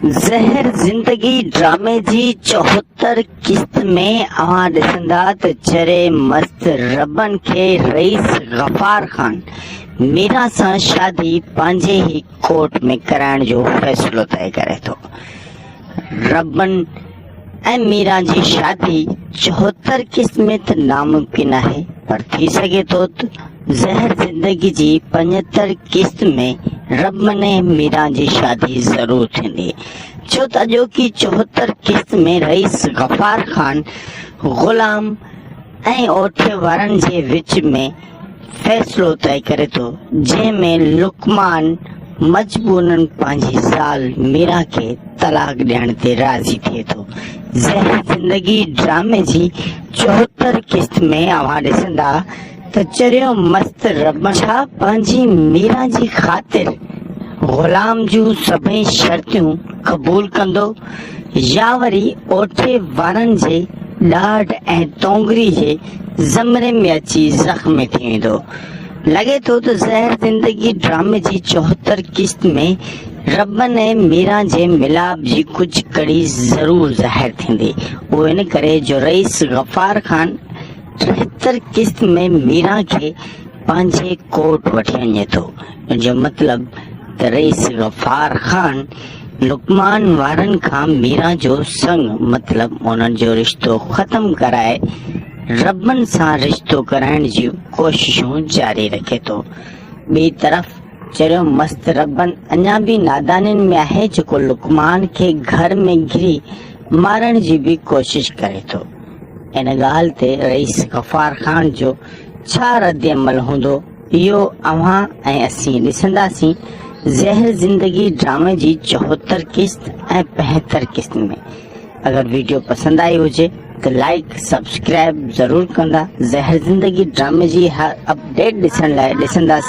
ज़हर ज़िंदगी ड्रामे जी 74 किस्त में अवां ॾिसंदा त चरे मस्त रबन खे रईस गफ़ार ख़ान मीरा सां शादी पंहिंजे ही कोर्ट में कराइण जो फ़ैसिलो तय करे थो। रबन ऐं मीरा जी शादी 74 किस्त में त नामुमकिन आहे, पर थी सघे थो त ज़हर ज़िंदगी जी 75 किस्त में रबन ऐं मीरा जी शादी ज़रूर थींदी, छो त अॼोकी 74 किस्त में रईस गफ़ार ख़ान ग़ुलाम ऐं ओठे वारनि जे विच में फ़ैसिलो तय करे थो, जंहिंमें लुकमान मजबूरन पंहिंजी ज़ाल मीरा खे तलाक ॾियण ते राज़ी थिए थो। ज़हर ज़िंदगी ड्रामे जी 74 किस्त में अवां ॾिसंदा त चरियो मस्त रबन छा पंहिंजी मीरा जी ख़ातिर ग़ुलाम जूं सभई शर्तियूं क़बूल कंदो, या वरी ओठे वारनि जे ॾाढ ऐं तोंगरी जे ज़मरे में अची ज़ख़्मी थी वेंदो। लॻे थो त ज़हर ज़िंदगी ड्रामे जी 74 किस्त में रबन ऐं मीरा जे मिलाप जी कुझु कड़ी ज़रूर ज़ाहिर थींदी। उहो इन करे जो रईस गफ़ार ख़ान 73 किस्त में मीरा खे पंहिंजे कोर्ट वठी वञे थो। इन जो मतिलब त रईस गफ़ार ख़ान लुकमान वारनि खां मीरा जो संग मतलब उन्हनि जो रिश्तो ख़त्म कराए रबन सां रिश्तो कराइण जी कोशिशूं जारी रखे थो। ॿी तरफ़ चरियो मस्त रबन अञा बि नादानिन में आहे, जेको लुकमान खे घर में घिरी मारण जी भी कोशिश करे थो। इन ॻाल्हि ते रईस गफ़ार ख़ान जो छा रद्द अमल हूंदो, इहो अव्हां ऐं असीं ॾिसंदासीं ज़हर ज़िंदगी ड्रामे जी 74 किस्त ऐं 75 किस्त में। अगर वीडियो पसंद आई हुजे त लाइक सब्सक्राइब ज़रूर कंदा। ज़हर ज़िंदगी ड्रामे जी हर अपडेट ॾिसण लाइ ॾिसंदासीं।